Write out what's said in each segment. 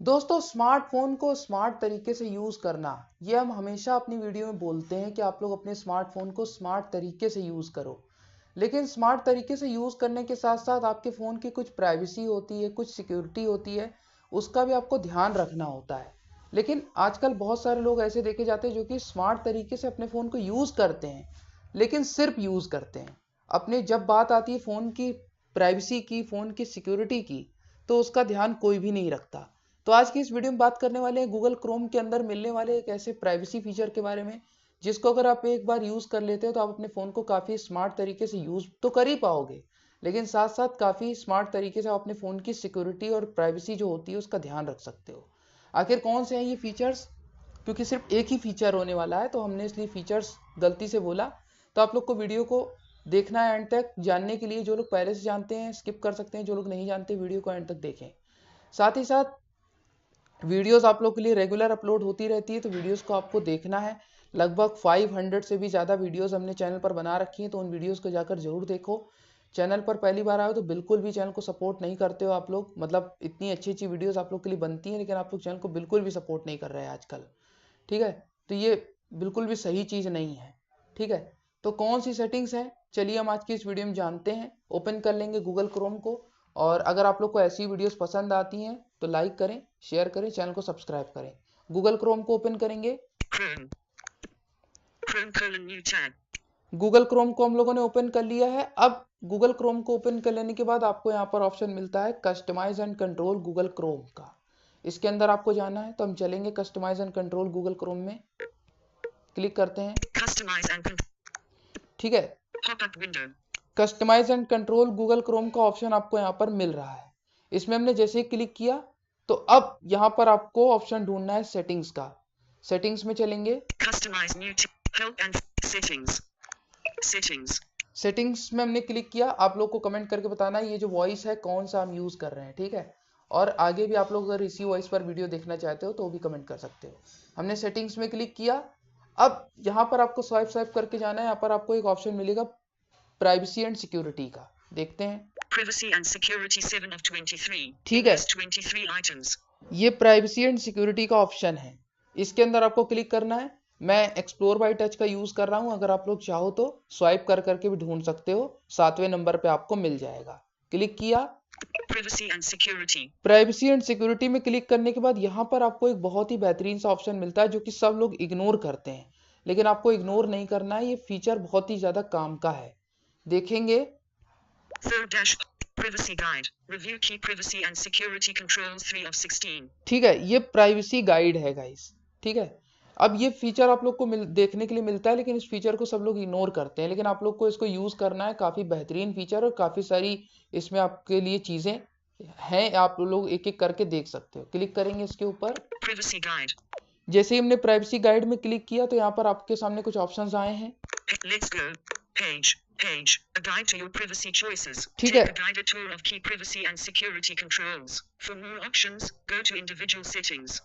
दोस्तों, स्मार्टफोन को स्मार्ट तरीके से यूज करना, ये हम हमेशा अपनी वीडियो में बोलते हैं कि आप लोग अपने स्मार्टफोन को स्मार्ट तरीके से यूज करो। लेकिन स्मार्ट तरीके से यूज करने के साथ साथ आपके फोन की कुछ प्राइवेसी होती है, कुछ सिक्योरिटी होती है, उसका भी आपको ध्यान रखना होता है। लेकिन आजकल बहुत सारे लोग ऐसे देखे जाते हैं जो कि स्मार्ट तरीके से अपने फोन को यूज करते हैं, लेकिन सिर्फ यूज करते हैं। अपने जब बात आती है फोन की प्राइवेसी की, फोन की सिक्योरिटी की, तो उसका ध्यान कोई भी नहीं रखता। तो आज की इस वीडियो में बात करने वाले हैं गूगल क्रोम के अंदर मिलने वाले एक ऐसे प्राइवेसी फीचर के बारे में, जिसको अगर आप एक बार यूज कर लेते हो तो आप अपने फोन को काफी स्मार्ट तरीके से यूज तो कर ही पाओगे, लेकिन साथ साथ काफी स्मार्ट तरीके से आप अपने फोन की सिक्योरिटी और प्राइवेसी जो होती है उसका ध्यान रख सकते हो। आखिर कौन से हैं ये फीचर्स? क्योंकि सिर्फ एक ही फीचर होने वाला है तो हमने इसलिए फीचर्स गलती से बोला। तो आप लोग को वीडियो को देखना है एंड तक जानने के लिए। जो लोग पहले से जानते हैं स्किप कर सकते हैं, जो लोग नहीं जानते वीडियो को एंड तक देखें। साथ ही साथ वीडियोस आप लोग के लिए रेगुलर अपलोड होती रहती है, तो वीडियोस को आपको देखना है। लगभग 500 से भी ज़्यादा वीडियोस हमने चैनल पर बना रखी हैं, तो उन वीडियोस को जाकर जरूर देखो। चैनल पर पहली बार आए तो बिल्कुल भी चैनल को सपोर्ट नहीं करते हो आप लोग। मतलब इतनी अच्छी अच्छी वीडियोस आप लोग के लिए बनती हैं, लेकिन आप लोग चैनल को बिल्कुल भी सपोर्ट नहीं कर रहे हैं आजकल। ठीक है, तो ये बिल्कुल भी सही चीज़ नहीं है। ठीक है, तो कौन सी सेटिंग्स हैं, चलिए हम आज की इस वीडियो में जानते हैं। ओपन कर लेंगे गूगल क्रोम को, और अगर आप लोग को ऐसी वीडियोस पसंद आती हैं तो लाइक करें, शेयर करें, चैनल को सब्सक्राइब करें। गूगल क्रोम को ओपन करेंगे। गूगल क्रोम को हम लोगों ने ओपन कर लिया है। अब गूगल क्रोम को ओपन कर लेने के बाद आपको यहाँ पर ऑप्शन मिलता है customise and control Google Chrome का। इसके अंदर आपको जाना है, तो हम चलेंगे customise and control Google Chrome में, क्लिक करते हैं। ठीक है, customise and control Google Chrome का ऑप्शन आपको यहाँ पर मिल रहा है। इसमें हमने जैसे ही क्लिक किया तो अब यहाँ पर आपको ऑप्शन ढूंढना है सेटिंग्स का। सेटिंग्स में चलेंगे। सेटिंग्स में हमने क्लिक किया। आप लोग को कमेंट करके बताना है ये जो वॉइस है कौन सा हम यूज कर रहे हैं। ठीक है, और आगे भी आप लोग अगर इसी वॉइस पर वीडियो देखना चाहते हो तो भी कमेंट कर सकते हो। हमने सेटिंग्स में क्लिक किया। अब यहाँ पर आपको स्वाइप स्वाइप करके जाना है। यहाँ पर आपको एक ऑप्शन मिलेगा प्राइवेसी एंड सिक्योरिटी का, देखते हैं। Privacy and security 7 of 23. ठीक है, 23 items. ये प्राइवेसी एंड सिक्योरिटी का ऑप्शन है। इसके अंदर आपको क्लिक करना है। मैं एक्सप्लोर बाय टच का यूज कर रहा हूं, अगर आप लोग चाहो तो स्वाइप कर करके भी ढूंढ सकते हो। 7वें नंबर पे आपको मिल जाएगा। क्लिक किया। Privacy and security. Privacy and security में क्लिक करने के बाद यहाँ पर आपको एक बहुत ही बेहतरीन सा ऑप्शन मिलता है जो कि सब लोग इग्नोर करते हैं, लेकिन आपको इग्नोर नहीं करना है। ये फीचर बहुत ही ज्यादा काम का है, देखेंगे। Third dash. Privacy guide. Review key privacy and security controls 3 of 16. ठीक है, ये प्राइवेसी गाइड है गाइस। ठीक है, अब ये फीचर आप लोग को देखने के लिए मिलता है, लेकिन इस फीचर को सब लोग इग्नोर करते हैं। लेकिन आप लोग को इसको यूज करना है। काफी बेहतरीन फीचर और काफी सारी इसमें आपके लिए चीजें हैं, आप लोग एक एक करके देख सकते हो। क्लिक करेंगे इसके ऊपर। Privacy guide. जैसे ही हमने प्राइवेसी गाइड में क्लिक किया तो यहाँ पर आपके सामने कुछ ऑप्शंस आए हैं। Let's go. Page. A guide to your privacy choices. ठीक Take है, a guided tour of key privacy and security controls. For more options, go to individual settings.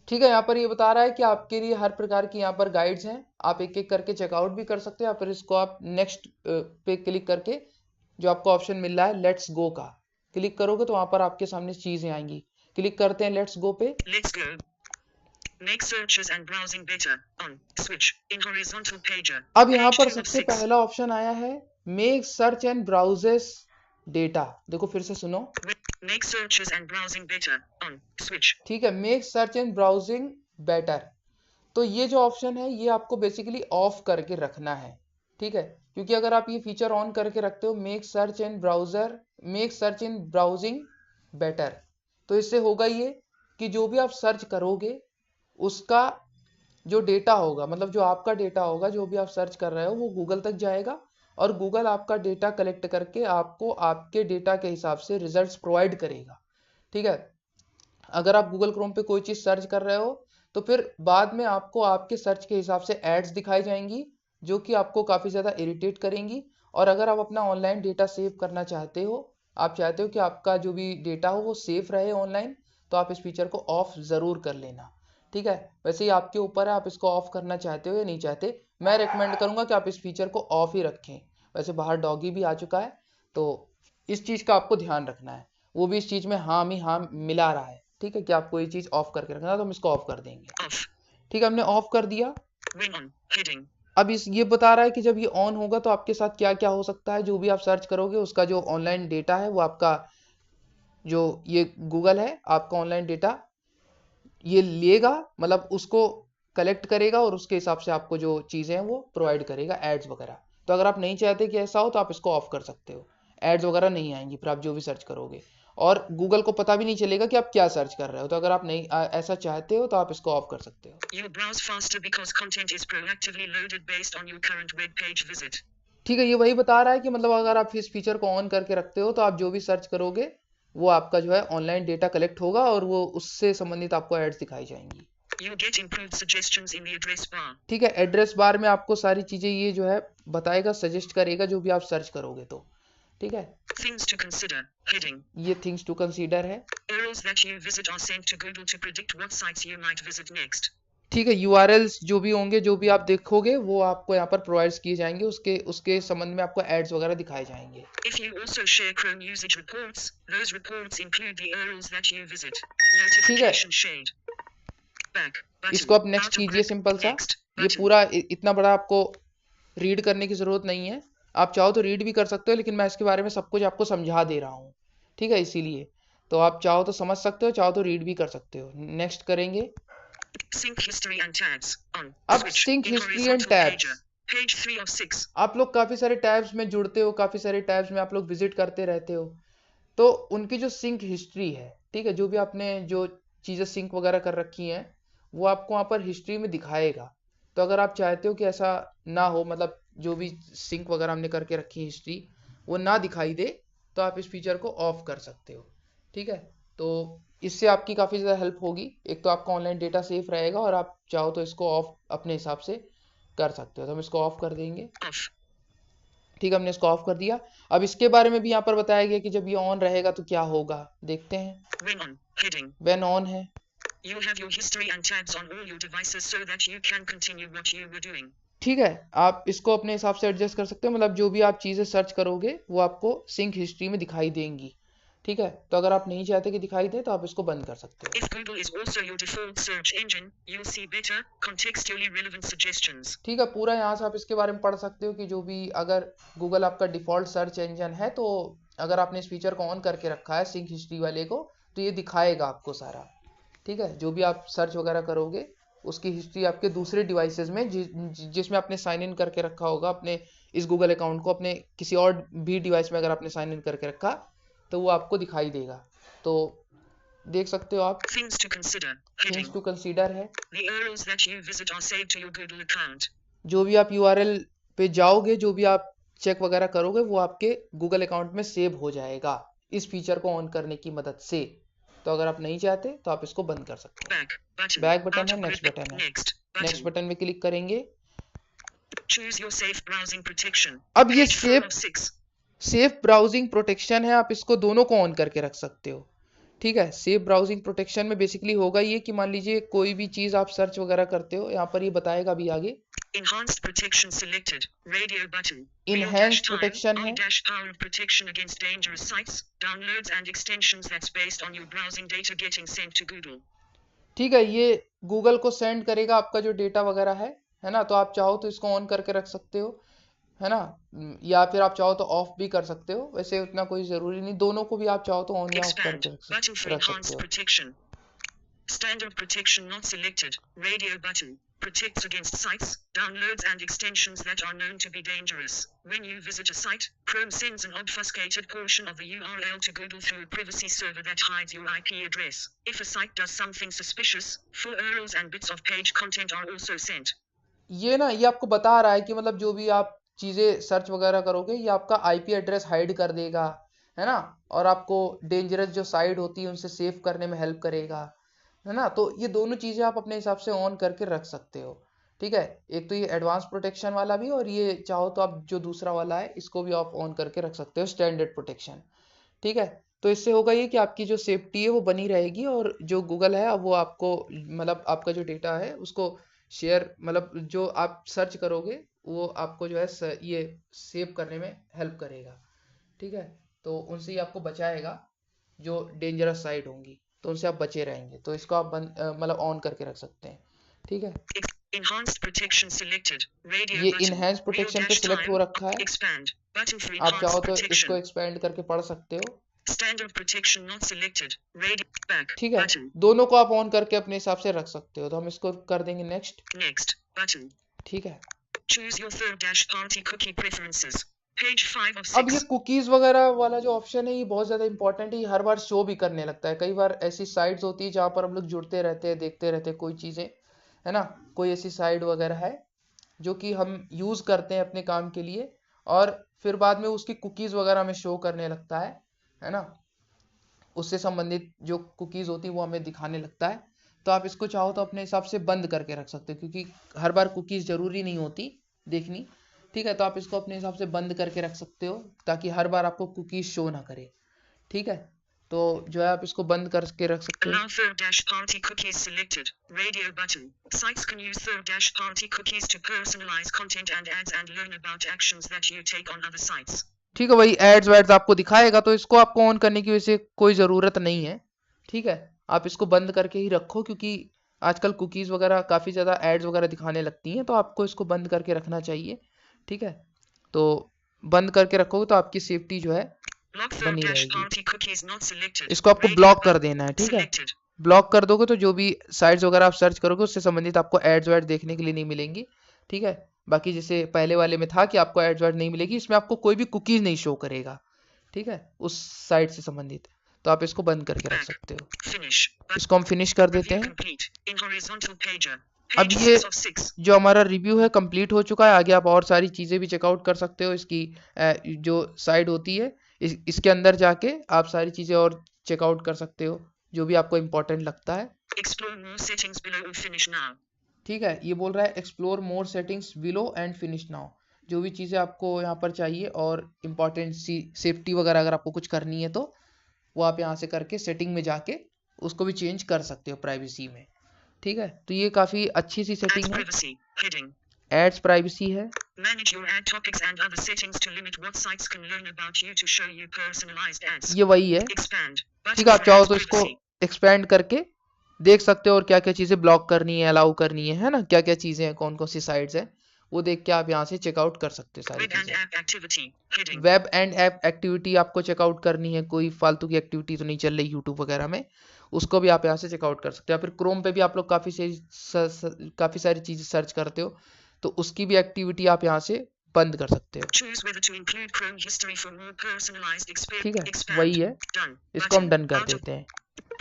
ठीक है, यहाँ पर ये बता रहा है कि आपके लिए हर प्रकार की यहाँ पर गाइड्स हैं। आप एक एक करके चेकआउट भी कर सकते हैं, या फिर इसको आप नेक्स्ट पे क्लिक करके जो आपको ऑप्शन मिल रहा है लेट्स गो का क्लिक करोगे तो वहां पर आपके सामने चीजें आएंगी। क्लिक करते हैं लेट्स गो पे। Let's go. Make searches and browsing better. On. Switch. In horizontal pager. अब यहाँ Page पर 2 of सबसे 6. पहला ऑप्शन आया है मेक सर्च एंड ब्राउजेस डेटा। देखो फिर से सुनो। Make searches and browsing better. On. Switch. ठीक है, make search and browsing better. तो ये जो ऑप्शन है ये आपको बेसिकली ऑफ करके रखना है। ठीक है, क्योंकि अगर आप ये फीचर ऑन करके रखते हो make search in browsing better, तो इससे होगा ये कि जो भी आप सर्च करोगे उसका जो डेटा होगा, मतलब जो आपका डेटा होगा, जो भी आप सर्च कर रहे हो वो गूगल तक जाएगा, और गूगल आपका डेटा कलेक्ट करके आपको आपके डेटा के हिसाब से रिजल्ट्स प्रोवाइड करेगा। ठीक है, अगर आप गूगल क्रोम पे कोई चीज सर्च कर रहे हो तो फिर बाद में आपको आपके सर्च के हिसाब से एड्स दिखाई जाएंगी जो कि आपको काफी ज्यादा इरिटेट करेंगी। और अगर आप अपना ऑनलाइन डेटा सेव करना चाहते हो, आप चाहते हो कि आपका जो भी डेटा हो वो सेफ रहे ऑनलाइन, तो आप इस फीचर को ऑफ जरूर कर लेना। ठीक है, वैसे ही आपके ऊपर है आप इसको ऑफ करना चाहते हो या नहीं चाहते। मैं रिकमेंड करूंगा कि आप इस फीचर को ऑफ ही रखें। वैसे बाहर डॉगी भी आ चुका है, तो इस चीज का आपको ध्यान रखना है। वो भी इस चीज में हाँ ही हाँ मिला रहा है। ठीक है, कि आपको ये चीज ऑफ करके रखना है, तो हम इसको ऑफ कर देंगे। Off. ठीक है, हमने ऑफ कर दिया। Ring on. Heading. अब इस ये बता रहा है कि जब ये ऑन होगा तो आपके साथ क्या क्या हो सकता है। जो भी आप सर्च करोगे उसका जो ऑनलाइन डेटा है वो आपका, जो ये गूगल है आपका ऑनलाइन डेटा ये लेगा, मतलब उसको कलेक्ट करेगा और उसके हिसाब से आपको जो चीजें हैं वो प्रोवाइड करेगा, एड्स वगैरह। तो अगर आप नहीं चाहते कि ऐसा हो तो आप इसको ऑफ कर सकते हो, एड्स वगैरह नहीं आएंगी फिर आप जो भी सर्च करोगे, और गूगल को पता भी नहीं चलेगा कि आप क्या सर्च कर रहे हो। तो अगर आप नहीं ऐसा चाहते हो तो आप इसको ऑफ कर सकते हो। You browse faster because content is proactively loaded based on your current web page visit. ठीक है, ये वही बता रहा है कि मतलब अगर आप इस फीचर को ऑन करके रखते हो तो आप जो भी सर्च करोगे वो आपका जो है ऑनलाइन डेटा कलेक्ट होगा और वो उससे संबंधित आपको एड्स दिखाई जाएंगी। You'll get improved suggestions in the address bar. ठीक है, एड्रेस बार में आपको सारी चीजें ये जो है बताएगा, सजेस्ट करेगा जो भी आप सर्च करोगे तो। ठीक है, Things to consider. Heading. ये थिंग्स टू कंसीडर है। URLs that you visit are sent to Google to predict what sites you might visit next. ठीक है, यूआरएल्स जो भी होंगे, जो भी आप देखोगे वो आपको यहाँ पर प्रोवाइड किए जाएंगे, उसके उसके संबंध में आपको एड्स वगैरह दिखाए जाएंगे। If you also share Chrome usage reports, those reports include the URLs that you visit. ठीक है, Notification shade. Back. Button. इसको आप नेक्स्ट Out of कीजिए group. सिंपल सा। Next. ये Button. पूरा इतना बड़ा आपको रीड करने की जरूरत नहीं है, आप चाहो तो रीड भी कर सकते हो, लेकिन मैं इसके बारे में सब कुछ आपको समझा दे रहा हूँ। ठीक है, इसीलिए तो आप चाहो तो समझ सकते हो, चाहो तो रीड भी कर सकते हो। नेक्स्ट करेंगे। Sync history and tabs. On. अब Switch. Sync In history and horizontal tabs. pager. Page 3 of 6. आप लोग काफी सारे टैब्स में जुड़ते हो, काफी सारे टैब्स में आप लोग विजिट करते रहते हो, तो उनकी जो सिंक हिस्ट्री है, ठीक है, जो भी आपने जो चीजें सिंक वगैरह कर रखी हैं वो आपको वहाँ पर हिस्ट्री में दिखाएगा। तो अगर आप चाहते हो कि ऐसा ना हो, मतलब जो भी सिंक वगैरह हमने करके रखी है हिस्ट्री वो ना दिखाई दे, तो आप इस फीचर को ऑफ कर सकते हो। ठीक है, तो इससे आपकी काफ़ी ज़्यादा हेल्प होगी। एक तो आपका ऑनलाइन डेटा सेफ रहेगा और आप चाहो तो इसको ऑफ अपने हिसाब से कर सकते हो। तो हम इसको ऑफ कर देंगे। Off. ठीक है, हमने इसको ऑफ कर दिया। अब इसके बारे में भी यहाँ पर बताया गया कि जब ये ऑन रहेगा तो क्या होगा, देखते हैं। Ring on. Heading. When on है, You'll have your history and tabs on all your devices so that you can continue what you were doing. ठीक है, आप इसको अपने हिसाब से एडजस्ट कर सकते हो, मतलब जो भी आप चीज़ें सर्च करोगे वो आपको सिंक हिस्ट्री में दिखाई देंगी। ठीक है, तो अगर आप नहीं चाहते कि दिखाई दे तो आप इसको बंद कर सकते हो। If Google is also your default search engine, you'll see better, contextually relevant suggestions. ठीक है, पूरा यहाँ से आप इसके बारे में पढ़ सकते हो कि जो भी अगर गूगल आपका डिफॉल्ट सर्च इंजन है तो अगर आपने इस फीचर को ऑन करके रखा है सिंक हिस्ट्री वाले को तो ये दिखाएगा आपको सारा। ठीक है, जो भी आप सर्च वगैरह करोगे उसकी हिस्ट्री आपके दूसरे डिवाइसेस में जिसमें आपने साइन इन करके रखा होगा अपने इस गूगल अकाउंट को, अपने किसी और भी डिवाइस में अगर आपने साइन इन करके रखा तो वो आपको दिखाई देगा। तो देख सकते हो आप। Things to consider. Things Heading. To consider है। The URLs that you visit are saved to your Google account. जो भी आप यूआरएल पे जाओगे, जो भी आप चेक वगैरह करोगे वो आपके गूगल अकाउंट में सेव हो जाएगा इस फीचर को ऑन करने की मदद से। तो अगर आप नहीं चाहते तो आप इसको बंद कर सकते Back. Button. हो। बैक बटन Out है, of नेक्स्ट group. बटन है। Next. Next Button. बटन में क्लिक करेंगे। Choose your safe browsing protection. अब ये Page 4 safe of 6. Safe browsing protection है, आप इसको दोनों को ऑन करके रख सकते हो। ठीक है, सेफ ब्राउजिंग प्रोटेक्शन में बेसिकली होगा ये कि मान लीजिए कोई भी चीज आप सर्च वगैरह करते हो, यहाँ पर ये बताएगा भी आगे। Enhanced protection selected. Radio button. Enhanced Real dash time. protection On है। dash power of protection against dangerous sites, downloads and extensions that's based on your browsing data getting sent to Google. ठीक है, ये Google को send करेगा आपका जो data वगैरह है ना। तो आप चाहो तो इसको ऑन करके रख सकते हो, है ना, या फिर आप चाहो तो ऑफ भी कर सकते हो। वैसे उतना कोई जरूरी नहीं, दोनों को भी आप चाहो तो ऑन या ऑफ Expand. करके Button for रख सकते enhanced हो। protection. Standard protection not selected. Radio button. Protects against sites, downloads and extensions that are known to be dangerous. When you visit a site, Chrome sends an obfuscated portion of the URL to Google through a privacy server that hides your IP address. If a site does something suspicious, full URLs and bits of page content are also sent. ये ना, ये आपको बता रहा है कि मतलब जो भी आप चीजें सर्च वगैरह करोगे ये आपका आईपी एड्रेस हाइड कर देगा, है ना, और आपको डेंजरस जो साइट होती है उनसे सेव करने में हेल्प करेगा, है ना। तो ये दोनों चीजें आप अपने हिसाब से ऑन करके रख सकते हो। ठीक है, एक तो ये एडवांस प्रोटेक्शन वाला भी, और ये चाहो तो आप जो दूसरा वाला है इसको भी आप ऑन करके रख सकते हो, स्टैंडर्ड प्रोटेक्शन। ठीक है, तो इससे होगा ये कि आपकी जो सेफ्टी है वो बनी रहेगी, और जो गूगल है वो आपको मतलब आपका जो डेटा है उसको शेयर, मतलब जो आप सर्च करोगे वो आपको जो है ये सेव करने में हेल्प करेगा। ठीक है, तो उनसे ही आपको बचाएगा जो डेंजरस साइट होंगी। तो उनसे आप बचे रहेंगे। तो इसको आप मतलब ऑन करके रख सकते हैं, ठीक है। Enhanced protection selected. Radio ये button. इनहेंस Real प्रोटेक्शन पे dash सिलेक्ट हो time. रखा है, Expand. Button for आप चाहो enhanced तो इसको protection. एक्सपेंड करके पढ़ सकते हो, Standard protection not selected. Radio back. ठीक है। Button. दोनों को आप ऑन करके अपने हिसाब से रख सकते हो। तो हम इसको कर देंगे नेक्स्ट, Next. Button. ठीक है। Choose your third dash party cookie preferences. Page 5 of अब ये 6. कुकीज वगैरह वाला जो ऑप्शन है ये बहुत ज़्यादा इंपॉर्टेंट है, ये हर बार शो भी करने लगता है। कई बार ऐसी साइट्स होती है जहाँ पर हम लोग जुड़ते रहते हैं, देखते रहते हैं कोई चीज़ें, है ना, कोई ऐसी साइट वगैरह है जो कि हम यूज़ करते हैं अपने काम के लिए, और फिर बाद में उसकी कुकीज़ वगैरह हमें शो करने लगता है ना, उससे संबंधित जो कुकीज़ होती है वो हमें दिखाने लगता है। तो आप इसको चाहो तो अपने हिसाब से बंद करके रख सकते हो, क्योंकि हर बार कुकीज़ ज़रूरी नहीं होती देखनी, ठीक है। तो आप इसको अपने हिसाब से बंद करके रख सकते हो ताकि हर बार आपको कुकीज़ शो ना करे, ठीक है। तो जो है आप इसको बंद करके रख सकते हो। Allow third dash party cookies selected. Radio button. Sites can use third dash party cookies to personalize content and ads and learn about actions that you take on other sites. ठीक है, वही एड्स वैड्स आपको दिखाएगा, तो इसको आपको on करने की वजह से कोई ज़रूरत नहीं है, ठीक है। आप इसको बंद करके ही रखो, क्योंकि आजकल कुकीज़ वगैरह काफ़ी ज़्यादा एड्स वगैरह दिखाने लगती हैं, तो आपको इसको बंद करके रखना चाहिए, ठीक है। तो बंद करके रखोगे तो आपकी सेफ्टी जो है Block third बनी dash रहेगी। party cookies not selected. इसको आपको Radio ब्लॉक कर button. देना है, ठीक है। Selected. ब्लॉक कर दोगे तो जो भी साइट्स वगैरह आप सर्च करोगे उससे संबंधित आपको एड्स वैड देखने के लिए नहीं मिलेंगी, ठीक है। बाकी जैसे पहले वाले में था कि आपको एड्स वैड नहीं मिलेगी, इसमें आपको कोई भी कुकीज़ नहीं शो करेगा, ठीक है, उस साइट से संबंधित। तो आप इसको बंद करके रख Back. सकते हो। Finish. Button. इसको हम फिनिश कर देते Review हैं। complete. In horizontal pager. अब Page ये 6 of 6. जो हमारा रिव्यू है कंप्लीट हो चुका है। आगे आप और सारी चीज़ें भी चेकआउट कर सकते हो। इसकी जो साइट होती है इसके अंदर जाके आप सारी चीज़ें और चेकआउट कर सकते हो जो भी आपको इम्पोर्टेंट लगता है। Explore more settings below or finish now. ठीक है, ये बोल रहा है explore more settings below and finish now. जो भी चीज़ें आपको यहाँ पर चाहिए और इम्पोर्टेंट सी सेफ्टी वगैरह अगर आपको कुछ करनी है तो वो आप यहाँ से करके सेटिंग में जाके उसको भी चेंज कर सकते हो प्राइवेसी में, ठीक है। तो ये काफ़ी अच्छी सी Add सेटिंग है। privacy. Heading. एड्स प्राइवेसी है। Manage your ad topics and other settings to limit what sites can learn about you to show you personalized ads. ये वही है, Expand. ठीक Button है। आप for चाहो ad तो इसको privacy. एक्सपेंड करके देख सकते हो और क्या क्या चीज़ें ब्लॉक करनी है, अलाउ करनी है ना, क्या क्या चीज़ें हैं, कौन कौन सी साइट्स हैं, वो देख के आप यहाँ से चेकआउट कर सकते हो सारी Web and चीज़ें। app activity. Heading. Web and app activity आपको चेकआउट करनी है, कोई फालतू की एक्टिविटी तो नहीं चल रही यूट्यूब वगैरह में, उसको भी आप यहाँ से चेकआउट कर सकते हो। या फिर क्रोम पे भी आप लोग काफ़ी सारी चीज़ें सर्च करते हो तो उसकी भी एक्टिविटी आप यहाँ से बंद कर सकते हो। Choose whether to include Chrome history for more personalized ठीक है, experience. वही Expand. है, Done. इसको हम Button. डन कर Out of देते हैं।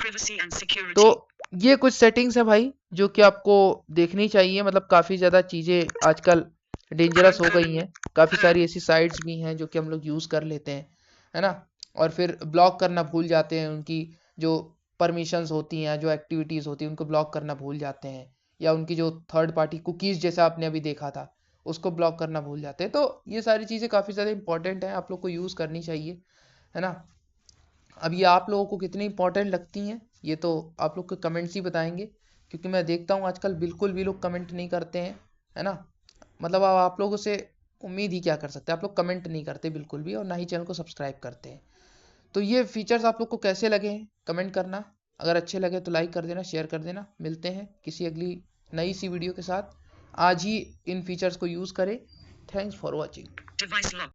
privacy and security. तो ये कुछ सेटिंग्स है भाई जो कि आपको देखनी चाहिए। मतलब काफ़ी ज़्यादा चीज़ें आजकल डेंजरस हो गई हैं, काफ़ी सारी ऐसी साइट्स भी हैं जो कि हम लोग यूज़ कर लेते हैं, है ना, और फिर ब्लॉक करना भूल जाते हैं। उनकी जो परमिशंस होती हैं, जो एक्टिविटीज़ होती हैं, उनको ब्लॉक करना भूल जाते हैं, या उनकी जो थर्ड पार्टी कुकीज़ जैसा आपने अभी देखा था उसको ब्लॉक करना भूल जाते हैं। तो ये सारी चीज़ें काफ़ी ज़्यादा इंपॉर्टेंट हैं, आप लोग को यूज़ करनी चाहिए, है ना। अब ये आप लोगों को कितनी इंपॉर्टेंट लगती हैं ये तो आप लोग के कमेंट्स ही बताएंगे, क्योंकि मैं देखता हूँ आजकल बिल्कुल भी लोग कमेंट नहीं करते हैं, है ना। मतलब अब आप लोगों से उम्मीद ही क्या कर सकते हैं, आप लोग कमेंट नहीं करते बिल्कुल भी, और ना ही चैनल को सब्सक्राइब करते हैं। तो ये फीचर्स आप लोग को कैसे लगे हैं कमेंट करना, अगर अच्छे लगे तो लाइक कर देना, शेयर कर देना। मिलते हैं किसी अगली नई सी वीडियो के साथ। आज ही इन फीचर्स को यूज़ करें। Thanks for watching. Device lock.